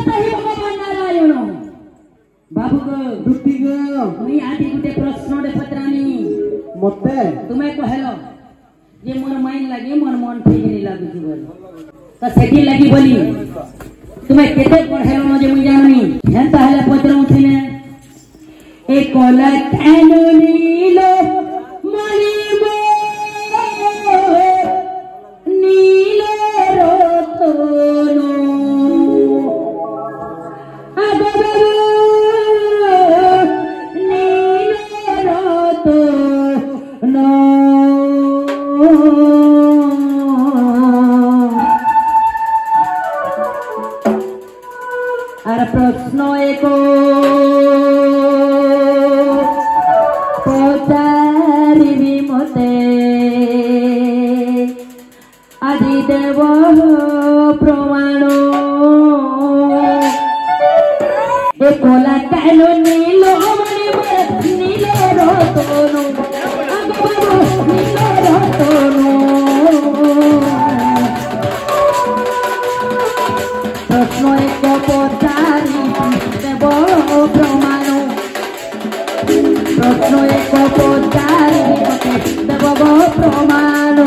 सही भगवान नारायण बाबू को दुटी गो मुई आदि गुटे प्रश्न दे पत्रानी मते तुमे कहलो जे मोर माइन लागे मोर मन ठीक नहीं लागु जीवन तो सेठी लागी बोली तुमे केते पढेलो जे मुई जाननी हेंता हले पत्रउ थिने ए कोला कानो नीलो मणिबो नीलो रतनो आगो नीलो रतनो आर प्रश्न एको पचारिबी मते आदि देव प्रमाण ए कोला कालो नीलो मणि नीलो रतनो नीलो रतनो प्रश्न एक पचारि देव प्रमाण प्रश्न एक पचारि देव प्रमाण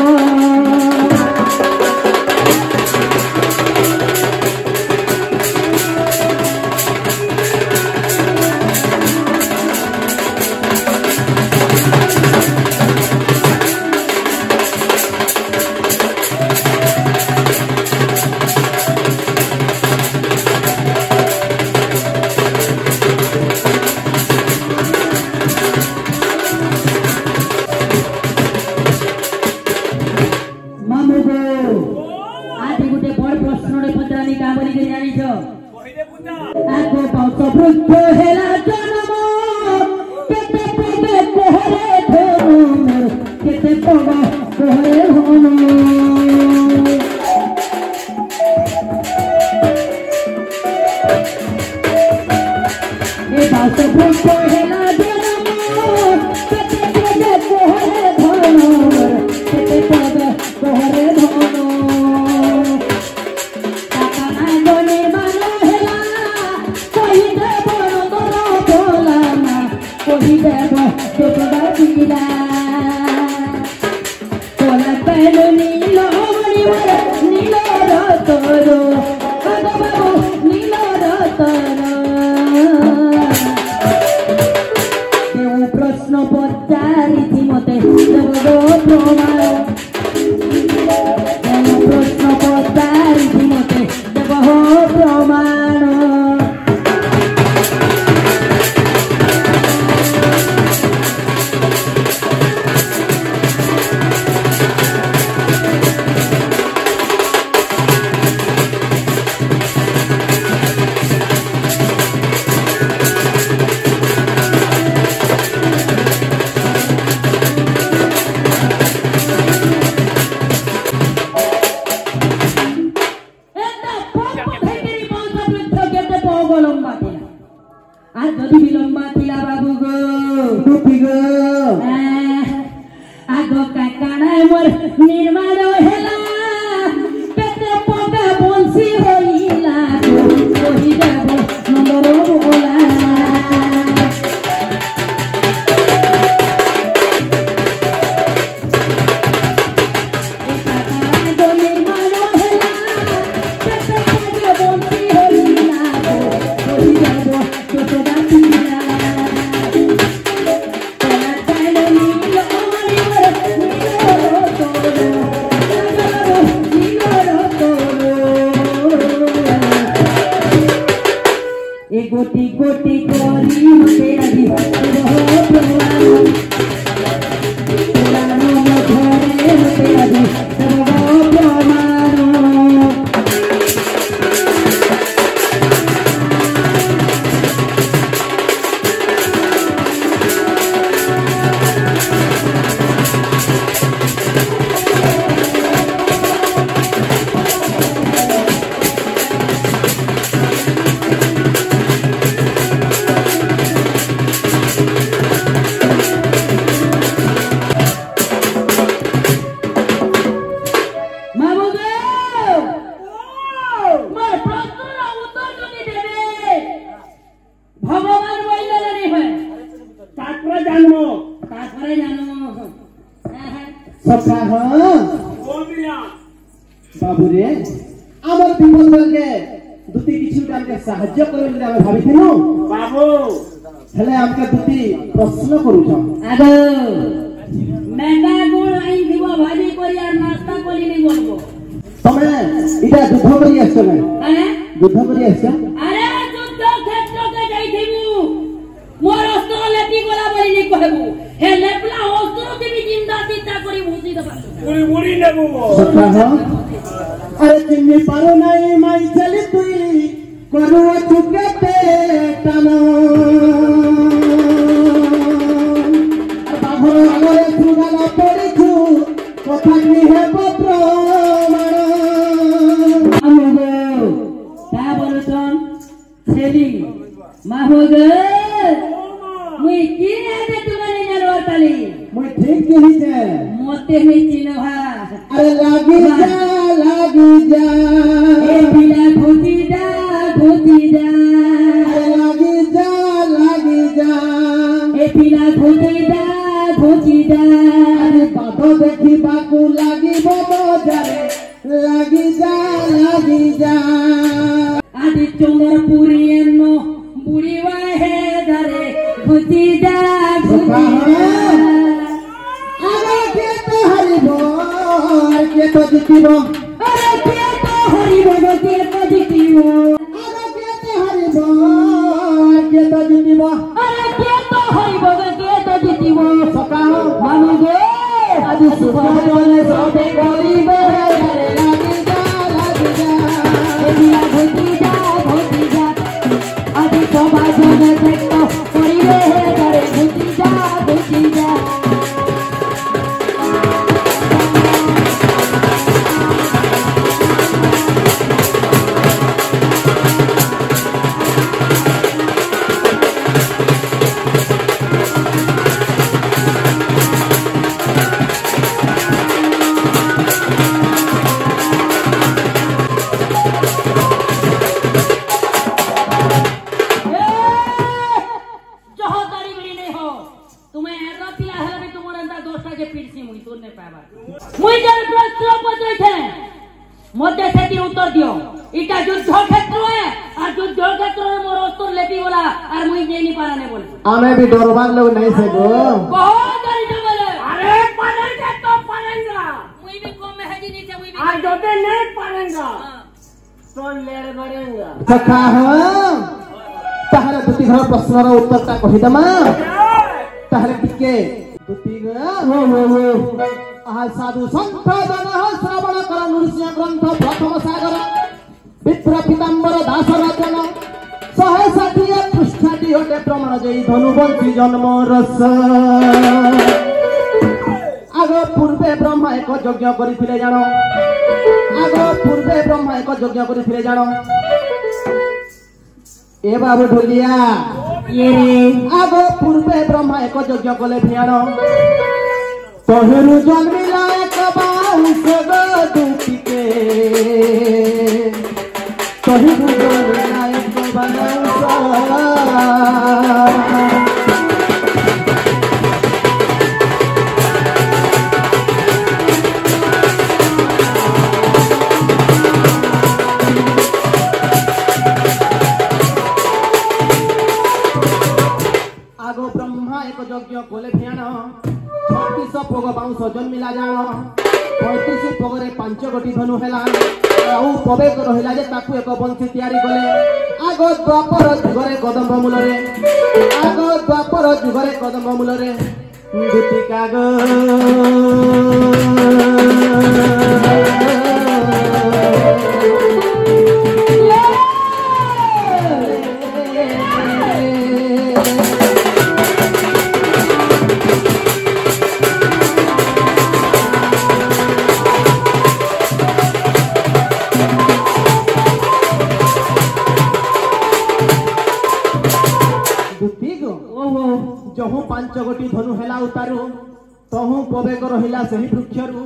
सखा हाँ बोल दिया बाबू रे आमर विपद के दुती किछु टाइम साहाय्य करे बोली हम भाबिथिनु बाबू हेले हमके दुती प्रश्न करूछ आगो मेंगा गुड़ आई दिबो भाजी करी और नाश्ता करी नहीं बोलबो तमे इटा युद्ध करी आछो ना हैं युद्ध करी आछो अरे युद्ध क्षेत्र के जाइथिबु मोर अस्त्र लेती गोला बोली नहीं कहबू हे लेपला अस्त्र के भी जिंदा चिंता करी भूसी दबा बुरी बुरी नेबू सखा हाँ अरे चिन्नी पारो नहीं माई चली तुई करुआ चुके टानो बाबू आगरे सुगाला पड़िछु कथा की है प्रमाण আমগো তা বলছন ছেলি মাহগো মুই কি আদে তোমারে জানো তালি मैं ठीक कही छे মতে নেই চিনভা अरे लागी जा ए बिला घुटी जा अरे लागी जा ए बिला घुटी जा अरे बातो देखी बाकू लागी बजारे लागी जा आदि चोंगर पुरी एनो बुढ़ीवा हे धरे घुटी जा अरे के तो हरिबो के तो जितिबो अरे के तो हरिबो के तो जितिबो अरे के तो हरिबो के तो जितिबो अरे के तो हरिबो के तो जितिबो सका मानुगे आदि सुबह बोले सोते गरीबो धरे लागी जा ए बिला घुटी जा आदि सभा जने देखतो करिवे हे धरे घुटी जा मध्य से उत्तर दियो इटा युद्ध क्षेत्र है और युद्ध क्षेत्र में मोर अस्त्र लेती बोला और मुई जे नहीं पाराने बोल हमें भी डरवान लोग नहीं से गो बहुत डरी जो बोले अरे पालेंगे तो पालेंगा मुई भी कम में हजी नहीं से मुई भी आज जोते नहीं पालेंगा तो लेर बढ़ेगा सखा हाँ ताहरे दुती घर प्रश्नर उत्तर ता कहि दमा ताहरे टिके दुती हो आहाय साधु संत जन श्रवण कर नृसिंह ग्रंथ प्रथम सागर विप्र पीताम्बर दास रचन 160 पृष्ठाटी अटे प्रमाण जय धनुवंशी जन्म रस आग पूर्वे ब्रह्मा एक यज्ञ करिथिले जानो आग पूर्वे ब्रह्मा एक यज्ञ करिथिले जानो ए बाबू ढोलिया ये रे आग पूर्वे ब्रह्मा एक यज्ञ कले भियानो तोहरु जन्मिला एक बाउस दुतिके तोहरु जन्मिला एक बाउस आगो ब्रह्मा एक यज्ञ कले भियानो 36 भोग बाउंस जन्मिला जानो 35 भोगरे 5 गोटी धनु हेला आउ पवेक रहिला जे ताकू एक बंशी तयारी गले आगो द्वापर जुगरे कदम्ब मूलरे आगो द्वापर जुगरे कदम्ब मूलरे दुतिका गो जहु 5 गोटी धनु हेला उतारू तहु पवेक रहिला सही वृक्षरु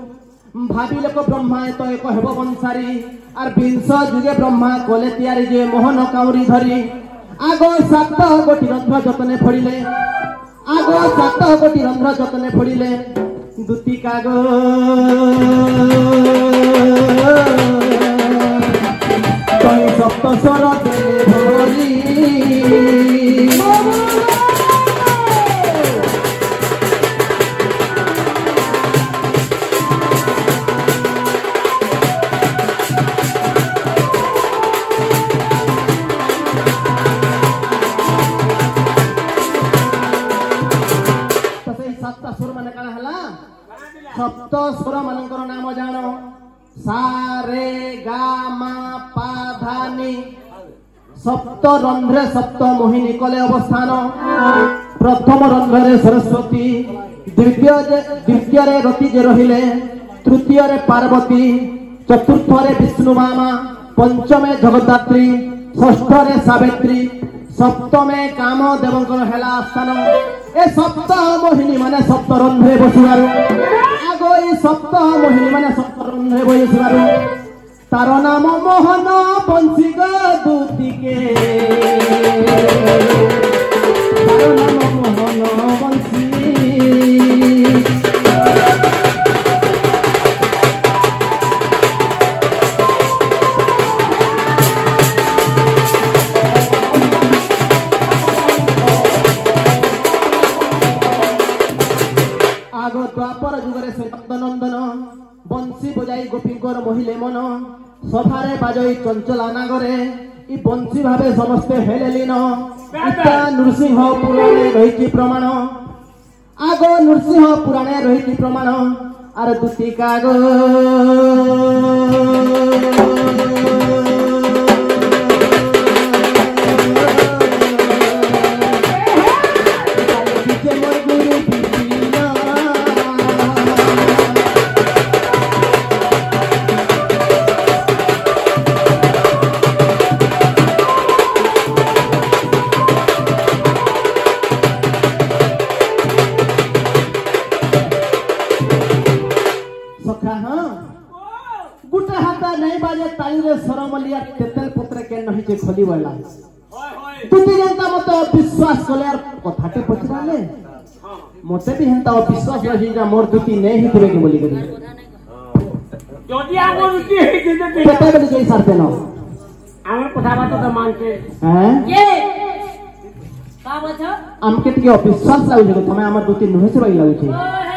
भाबिले को ब्रह्मा तो एक हेब वंशारी आर 20 जुगे ब्रह्मा कोले तयारी जे मोहन काउरी धरी आगो 7 गोटी रंध्र जतने फड़िले आगो 7 गोटी रंध्र जतने फड़िले দুতি কাগজ তই সপ্ত স্বর দেলে ভরি सप्त स्वर मानकर नाम जान सा रे गा मा पा धा नि सप्त रंध्रे सप्त मोहिनी कले अवस्थान प्रथम रंध्रे सरस्वती द्वितीय रे रति जे रहिले तृतीय रे पार्वती चतुर्थ रे विष्णु मामा पंचमे जगद्धात्री षष्ठ रे सावित्री सप्तमे काम देवंकर हेला स्थान ए सप्त मोहिनी माने सप्त रंध्रे बसिबारु आगो ए सप्त मोहिनी माने सप्त रंध्रे बसिबारु तार नाम मोहन बंशी दूतिके तार नाम मोहन बंशी द्वापर जुगरे नंदन बंशी बजाई गोपीकर मोहिले मन सभारे बाजई चंचला नागरे इ बंशी भावे समस्ते हेलेलीन इता नृसिंह पुराणे रही प्रमाण आगो नृसिंह पुराणे रही प्रमाण आर दुती कागो खोली बला तुती जनता मते विश्वास कले कथाटे पछराले मते भी हेंता विश्वास रही जा मोर दुती नै हितबे के बोली करी जदी आगो दुती हे जे केते बोली जई सरते न आमर कथा बात त मानते हैं ये का बछ हमके के विश्वास लागु जे तमे हमर दुती नहे से बई लागु छै